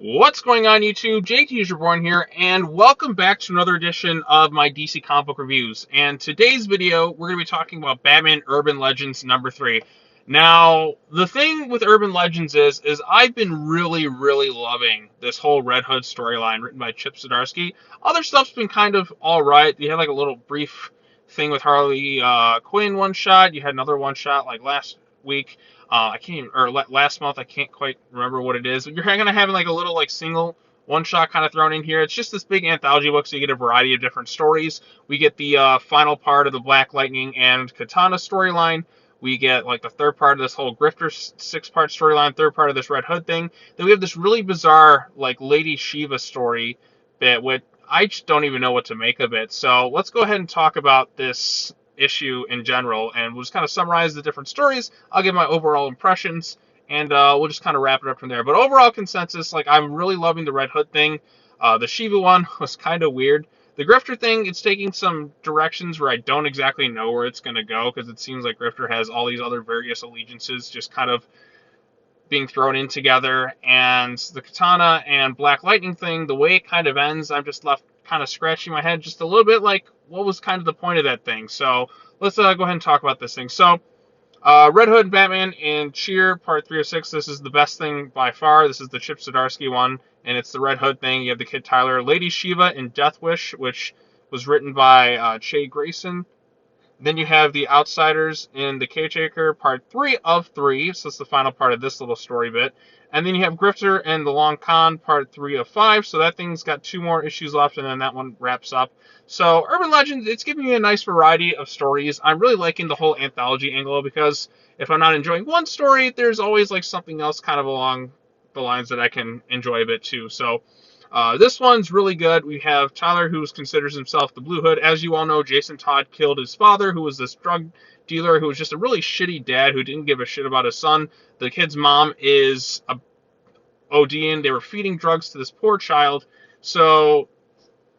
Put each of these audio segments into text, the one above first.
What's going on, YouTube? JTuserborn here, and welcome back to another edition of my DC comic book reviews. And today's video, we're going to be talking about Batman Urban Legends number 3. Now, the thing with Urban Legends is I've been really loving this whole Red Hood storyline written by Chip Zdarsky. Other stuff's been kind of alright. You had like a little brief thing with Harley Quinn one shot. You had another one shot like last week. I can't even, or last month, I can't quite remember what it is. But you're going to have like a little like single one shot kind of thrown in here. It's just this big anthology book, so you get a variety of different stories. We get the final part of the Black Lightning and Katana storyline. We get like the third part of this whole Grifter 6-part storyline, third part of this Red Hood thing. Then we have this really bizarre like Lady Shiva story bit, which I just don't even know what to make of it. So let's go ahead and talk about this issue in general, and we'll just kind of summarize the different stories. I'll give my overall impressions, and we'll just kind of wrap it up from there. But overall consensus, like, I'm really loving the Red Hood thing. The Shiva one was kind of weird. The Grifter thing, it's taking some directions where I don't exactly know where it's going to go, because it seems like Grifter has all these other various allegiances just kind of being thrown in together. And the Katana and Black Lightning thing, the way it kind of ends, I'm just left kind of scratching my head just a little bit, like, what was kind of the point of that thing? So let's go ahead and talk about this thing. So Red Hood, Batman, and Cheer, part 3 of 6. This is the best thing by far. This is the Chip Zdarsky one, and it's the Red Hood thing. You have the Kid Tyler, Lady Shiva, and Death Wish, which was written by Che Grayson. Then you have the Outsiders in The Caretaker, part 3 of 3. So that's the final part of this little story bit. And then you have Grifter and The Long Con, part 3 of 5. So that thing's got 2 more issues left, and then that one wraps up. So Urban Legends, it's giving me a nice variety of stories. I'm really liking the whole anthology angle, because if I'm not enjoying one story, there's always like something else kind of along the lines that I can enjoy a bit too. So this one's really good. We have Tyler, who considers himself the Blue Hood. As you all know, Jason Todd killed his father, who was this drug dealer who was just a really shitty dad who didn't give a shit about his son. The kid's mom is a ODing. They were feeding drugs to this poor child. So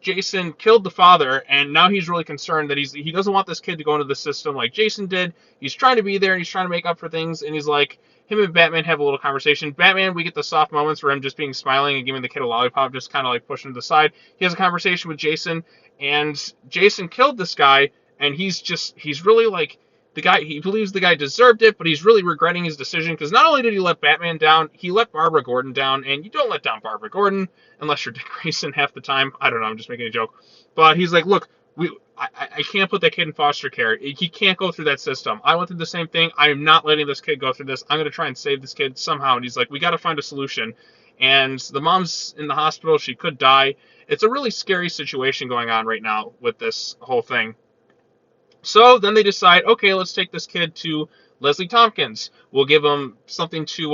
Jason killed the father, and now he's really concerned that he doesn't want this kid to go into the system like Jason did. He's trying to be there, and he's trying to make up for things, and he's like, him and Batman have a little conversation. Batman, we get the soft moments where him just being smiling and giving the kid a lollipop, just kind of like pushing him to the side. He has a conversation with Jason, and Jason killed this guy, and he's really like, the guy, he believes the guy deserved it, but he's really regretting his decision, because not only did he let Batman down, he let Barbara Gordon down, and you don't let down Barbara Gordon unless you're Dick Grayson half the time. I don't know, I'm just making a joke. But he's like, look, I can't put that kid in foster care. He can't go through that system. I went through the same thing. I am not letting this kid go through this. I'm going to try and save this kid somehow. And he's like, we got to find a solution. And the mom's in the hospital. She could die. It's a really scary situation going on right now with this whole thing. So then they decide, okay, let's take this kid to Leslie Tompkins. We'll give him something to,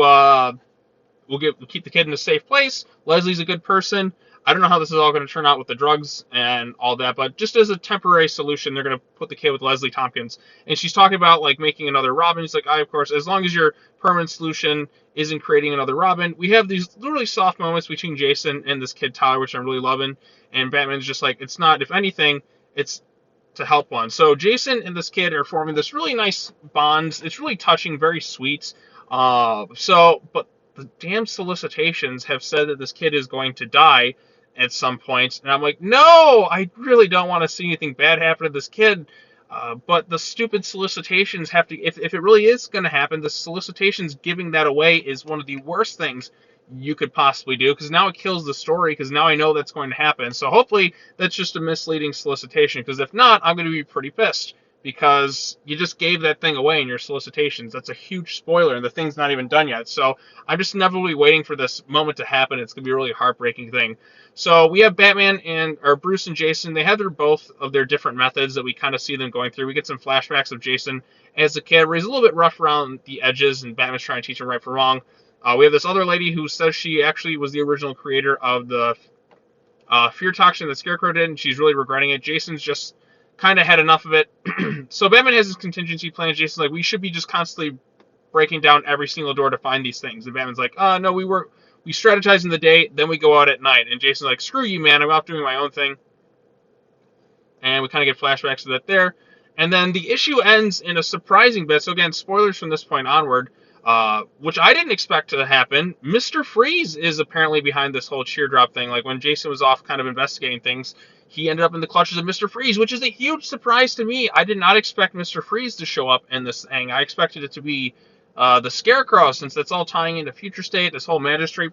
we'll keep the kid in a safe place. Leslie's a good person. I don't know how this is all going to turn out with the drugs and all that, but just as a temporary solution, they're going to put the kid with Leslie Tompkins. And she's talking about like making another Robin. He's like, of course, as long as your permanent solution isn't creating another Robin. We have these really soft moments between Jason and this kid Tyler, which I'm really loving. And Batman's just like, it's not, if anything, it's to help one. So Jason and this kid are forming this really nice bond. It's really touching, very sweet. But the damn solicitations have said that this kid is going to die at some point, and I'm like, no, I really don't want to see anything bad happen to this kid. But the stupid solicitations have to, if it really is going to happen, the solicitations giving that away is one of the worst things you could possibly do, because now it kills the story, because now I know that's going to happen. So hopefully that's just a misleading solicitation, because if not, I'm going to be pretty pissed, because you just gave that thing away in your solicitations. That's a huge spoiler, and the thing's not even done yet. So I'm just inevitably waiting for this moment to happen. It's going to be a really heartbreaking thing. So we have Batman or Bruce and Jason. They have both of their different methods that we kind of see them going through. We get some flashbacks of Jason as a kid, where he's a little bit rough around the edges, and Batman's trying to teach him right from wrong. We have this other lady who says she actually was the original creator of the fear toxin that Scarecrow did, and she's really regretting it. Jason's just kind of had enough of it. So Batman has his contingency plan. Jason's like, we should be just constantly breaking down every single door to find these things. And Batman's like, no, we strategize in the day, then we go out at night. And Jason's like, screw you, man, I'm out doing my own thing. And we kind of get flashbacks of that there. And then the issue ends in a surprising bit. So again, spoilers from this point onward. which I didn't expect to happen. Mr. Freeze is apparently behind this whole teardrop thing. Like when Jason was off kind of investigating things, he ended up in the clutches of Mr. Freeze, which is a huge surprise to me. I did not expect Mr. Freeze to show up in this thing. I expected it to be the Scarecrow, since that's all tying into Future State, this whole magistrate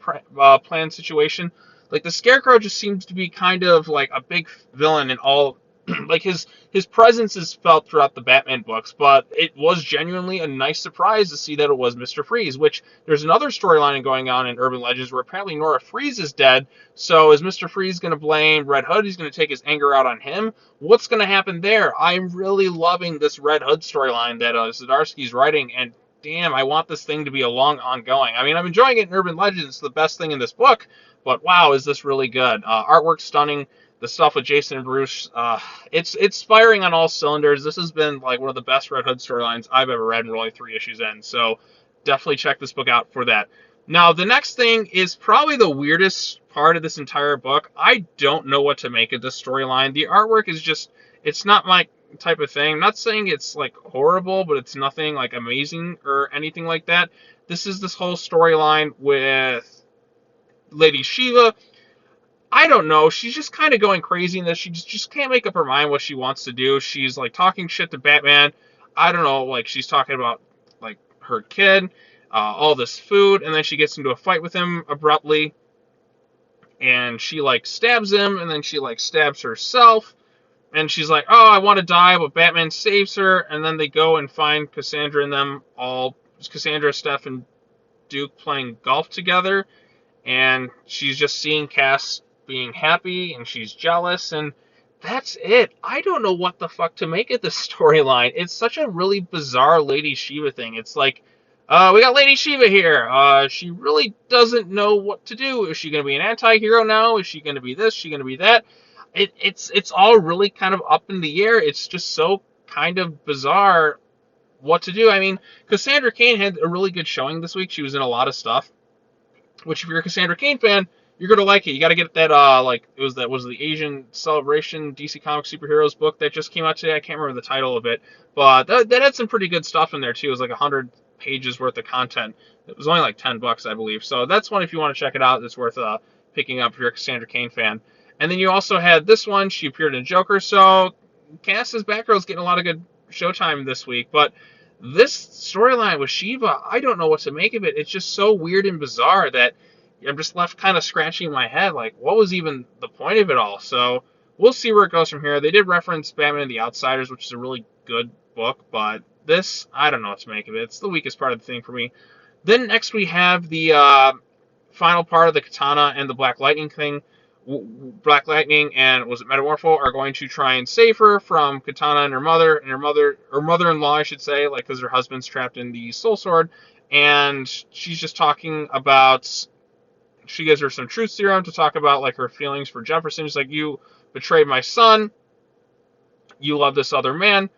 plan situation. Like the Scarecrow just seems to be kind of like a big villain in all. Like his presence is felt throughout the Batman books, but it was genuinely a nice surprise to see that it was Mr. Freeze, which there's another storyline going on in Urban Legends where apparently Nora Freeze is dead. So is Mr. Freeze going to blame Red Hood? He's going to take his anger out on him. What's going to happen there? I'm really loving this Red Hood storyline that Zdarsky's writing, and damn, I want this thing to be a long ongoing. I mean, I'm enjoying it in Urban Legends. It's the best thing in this book, but wow, is this really good. Artwork stunning. The stuff with Jason and Bruce, it's firing on all cylinders. This has been like one of the best Red Hood storylines I've ever read, and we're only 3 issues in. So definitely check this book out for that. Now, the next thing is probably the weirdest part of this entire book. I don't know what to make of this storyline. The artwork is just, it's not my type of thing. I'm not saying it's like horrible, but it's nothing like amazing or anything like that. This is this whole storyline with Lady Sheila. I don't know. She's just kind of going crazy in this. She just can't make up her mind what she wants to do. She's like talking shit to Batman. I don't know. Like she's talking about like her kid, all this food, and then she gets into a fight with him abruptly, and she like stabs him, and then she like stabs herself, and she's like, "Oh, I want to die," but Batman saves her, and then they go and find Cassandra and them all. Cassandra, Steph, and Duke playing golf together, and she's just seeing Cass being happy, and she's jealous, and that's it. I don't know what the fuck to make of this storyline. It's such a really bizarre Lady Shiva thing. It's like, we got Lady Shiva here. She really doesn't know what to do. Is she going to be an anti-hero now? Is she going to be this? Is she going to be that? It's all really kind of up in the air. It's just so kind of bizarre what to do. I mean, Cassandra Kane had a really good showing this week. She was in a lot of stuff, which if you're a Cassandra Kane fan, you're gonna like it. You got to get that was the Asian Celebration DC Comics superheroes book that just came out today. I can't remember the title of it, but that had some pretty good stuff in there too. It was like 100 pages worth of content. It was only like $10, I believe. So that's one if you want to check it out. It's worth picking up if you're a Cassandra Kane fan. And then you also had this one. She appeared in Joker. So Cass's Batgirl's getting a lot of good showtime this week, but this storyline with Shiva, I don't know what to make of it. It's just so weird and bizarre that I'm just left kind of scratching my head, like, what was even the point of it all? So we'll see where it goes from here. They did reference Batman and the Outsiders, which is a really good book, but this, I don't know what to make of it. It's the weakest part of the thing for me. Then next we have the final part of the Katana and the Black Lightning thing. Black Lightning and was it Metamorpho are going to try and save her from Katana and her mother-in-law, I should say, like because her husband's trapped in the Soul Sword, and she's just talking about. She gives her some truth serum to talk about like her feelings for Jefferson. She's like, "You betrayed my son. You love this other man.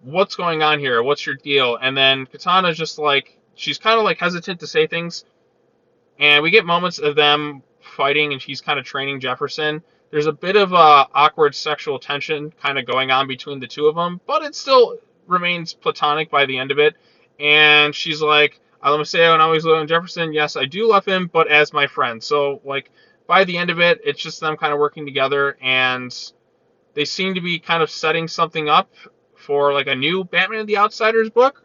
What's going on here? What's your deal?" And then Katana's just like, she's kind of like hesitant to say things, and we get moments of them fighting, and she's kind of training Jefferson. There's a bit of awkward sexual tension kind of going on between the two of them, but it still remains platonic by the end of it. And she's like, "I love Maseo and I always love Jefferson. Yes, I do love him, but as my friend." So, like, by the end of it, it's just them kind of working together, and they seem to be kind of setting something up for, like, a new Batman and the Outsiders book,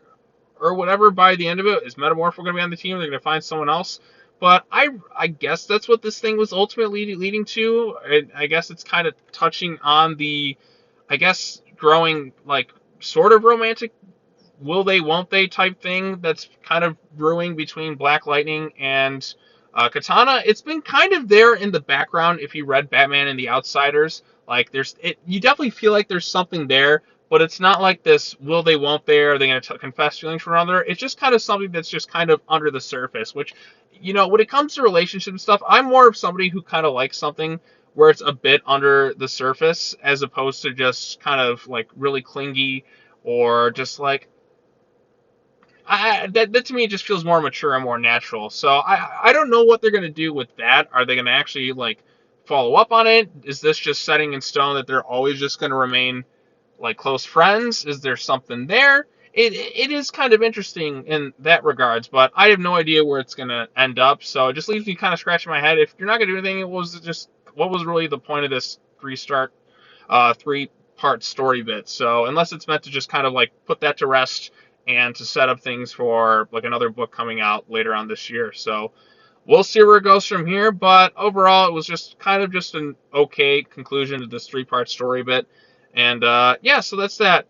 or whatever by the end of it. Is Metamorpho going to be on the team? They're going to find someone else? But I guess that's what this thing was ultimately leading to. I guess it's kind of touching on the, I guess, growing, like, sort of romantic will they, won't they type thing that's kind of brewing between Black Lightning and Katana. It's been kind of there in the background if you read Batman and the Outsiders. Like, you definitely feel like there's something there, but it's not like this will they, won't they, are they going to confess feelings for another. It's just kind of something that's just kind of under the surface, which, you know, when it comes to relationship stuff, I'm more of somebody who kind of likes something where it's a bit under the surface as opposed to just kind of like really clingy or just like, that to me just feels more mature and more natural. So I don't know what they're going to do with that. Are they going to actually like follow up on it? Is this just setting in stone that they're always just going to remain like close friends? Is there something there? it is kind of interesting in that regards, but I have no idea where it's gonna end up. So it just leaves me kind of scratching my head. If you're not gonna do anything, it was just what was really the point of this three-part story bit? So unless it's meant to just kind of like put that to rest and to set up things for like another book coming out later on this year. So we'll see where it goes from here. But overall, it was just kind of just an okay conclusion to this three-part story bit. And yeah, so that's that.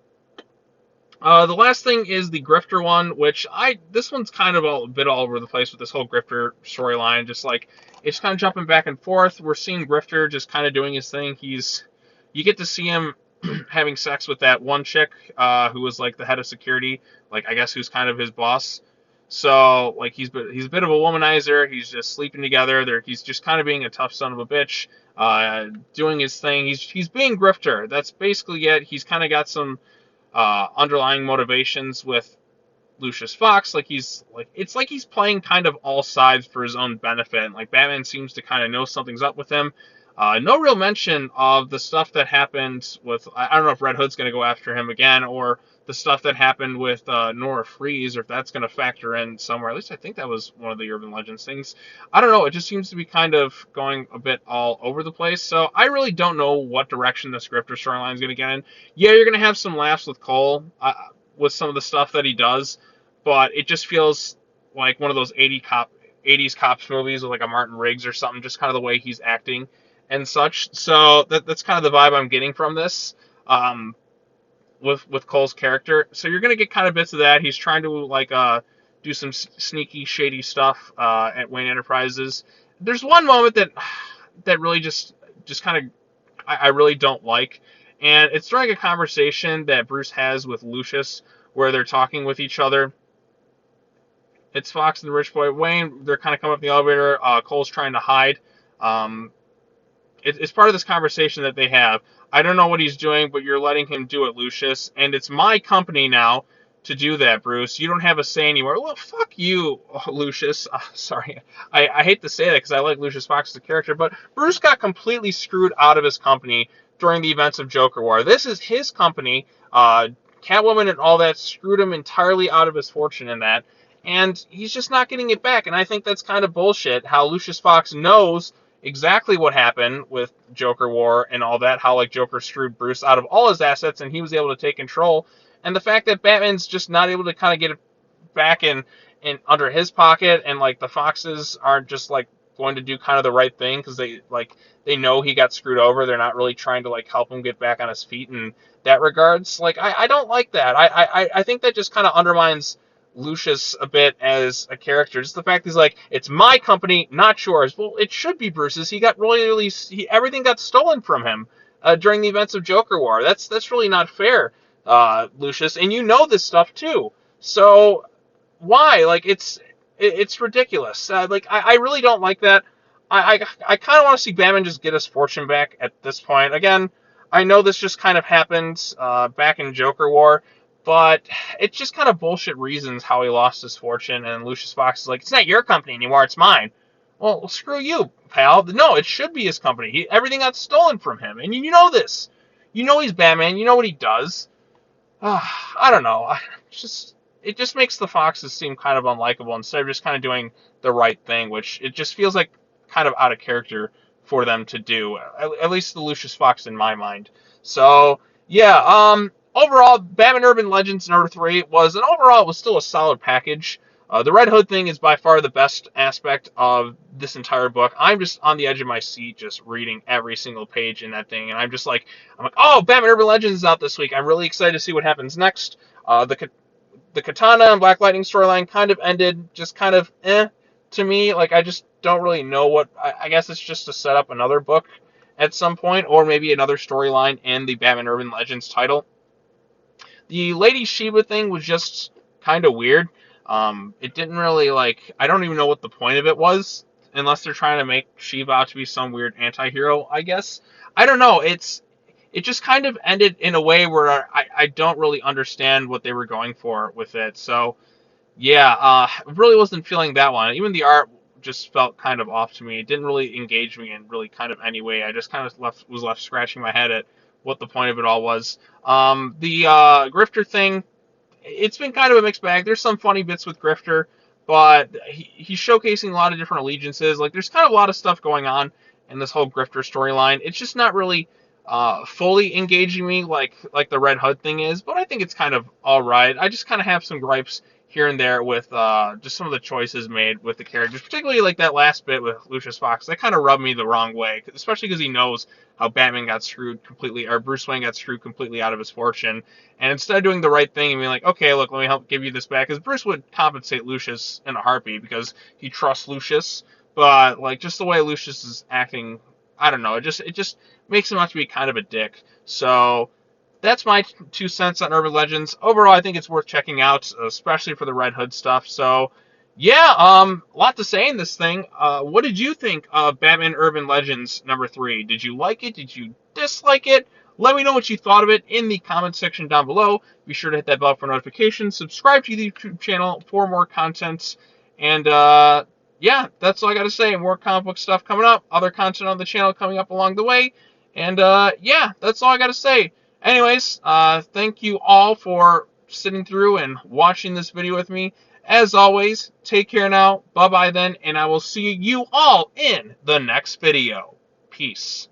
The last thing is the Grifter one, which this one's kind of a bit all over the place with this whole Grifter storyline. Just like it's kind of jumping back and forth. We're seeing Grifter just kind of doing his thing. You get to see him having sex with that one chick who was like the head of security, like I guess who's kind of his boss. So like he's a bit of a womanizer. He's just sleeping together. He's just kind of being a tough son of a bitch, doing his thing. He's being Grifter. That's basically it. He's kind of got some underlying motivations with Lucius Fox. It's like he's playing kind of all sides for his own benefit. And like Batman seems to kind of know something's up with him. No real mention of the stuff that happened with. I don't know if Red Hood's going to go after him again, or the stuff that happened with Nora Freeze, or if that's going to factor in somewhere. At least I think that was one of the Urban Legends things. I don't know. It just seems to be kind of going a bit all over the place. So I really don't know what direction the Grifter storyline is going to get in. Yeah, you're going to have some laughs with Cole with some of the stuff that he does, but it just feels like one of those 80s cops movies with like a Martin Riggs or something, just kind of the way he's acting and such. So that's kind of the vibe I'm getting from this with Cole's character. So you're gonna get kind of bits of that. He's trying to like do some sneaky, shady stuff at Wayne Enterprises. There's one moment that really just kind of I really don't like, and it's during a conversation that Bruce has with Lucius where they're talking with each other. It's Fox and the rich boy Wayne. They're kind of coming up the elevator. Cole's trying to hide. Um, it's part of this conversation that they have. I don't know what he's doing, but you're letting him do it, Lucius. And it's my company now to do that, Bruce. You don't have a say anymore. Well, fuck you, Lucius. Sorry. I hate to say that because I like Lucius Fox as a character, but Bruce got completely screwed out of his company during the events of Joker War. This is his company. Catwoman and all that screwed him entirely out of his fortune in that. And he's just not getting it back. And I think that's kind of bullshit, how Lucius Fox knows exactly what happened with Joker War and all that, how like Joker screwed Bruce out of all his assets and he was able to take control, and the fact that Batman's just not able to kind of get it back in under his pocket, and like the Foxes aren't just like going to do kind of the right thing because they know he got screwed over. They're not really trying to like help him get back on his feet in that regards. Like I don't like that. I think that just kind of undermines Lucius a bit as a character. Just the fact he's like, it's my company, not yours. Well, it should be Bruce's. He got everything got stolen from him during the events of Joker War. That's really not fair, Lucius, and you know this stuff too. So why? Like it's ridiculous. I really don't like that. I kind of want to see Batman just get his fortune back at this point. Again, I know this just kind of happened back in Joker War, but it's just kind of bullshit reasons how he lost his fortune, and Lucius Fox is like, it's not your company anymore, it's mine. Well, screw you, pal. No, it should be his company. Everything got stolen from him, and you know this. You know he's Batman. You know what he does. I don't know. It just makes the Foxes seem kind of unlikable instead of just kind of doing the right thing, which it just feels like kind of out of character for them to do. At least the Lucius Fox in my mind. So yeah, overall, Batman Urban Legends number 3 was still a solid package. The Red Hood thing is by far the best aspect of this entire book. I'm just on the edge of my seat just reading every single page in that thing, and I'm like, oh, Batman Urban Legends is out this week. I'm really excited to see what happens next. The Katana and Black Lightning storyline kind of ended just kind of to me. Like, I just don't really know what. I guess it's just to set up another book at some point, or maybe another storyline in the Batman Urban Legends title. The Lady Shiva thing was just kind of weird. It didn't really, like, I don't even know what the point of it was, unless they're trying to make Shiva out to be some weird anti-hero, I guess. I don't know. It just kind of ended in a way where I don't really understand what they were going for with it. So, yeah, I really wasn't feeling that one. Even the art just felt kind of off to me. It didn't really engage me in really kind of any way. I just kind of was left scratching my head at what the point of it all was. The Grifter thing, it's been kind of a mixed bag. There's some funny bits with Grifter, but he's showcasing a lot of different allegiances. Like, there's kind of a lot of stuff going on in this whole Grifter storyline. It's just not really fully engaging me like the Red Hood thing is, but I think it's kind of all right. I just kind of have some gripes here and there with just some of the choices made with the characters, particularly like that last bit with Lucius Fox. That kind of rubbed me the wrong way, especially because he knows how Batman got screwed completely, or Bruce Wayne got screwed completely out of his fortune. And instead of doing the right thing and being like, okay, look, let me help give you this back, because Bruce would compensate Lucius in a heartbeat because he trusts Lucius. But like, just the way Lucius is acting, I don't know. It just makes him out to be kind of a dick. So that's my 2 cents on Urban Legends. Overall, I think it's worth checking out, especially for the Red Hood stuff. So, yeah, a lot to say in this thing. What did you think of Batman Urban Legends #3? Did you like it? Did you dislike it? Let me know what you thought of it in the comment section down below. Be sure to hit that bell for notifications. Subscribe to the YouTube channel for more content. And, yeah, that's all I got to say. More comic book stuff coming up. Other content on the channel coming up along the way. And, yeah, that's all I got to say. Anyways, thank you all for sitting through and watching this video with me. As always, take care now. Bye-bye then, and I will see you all in the next video. Peace.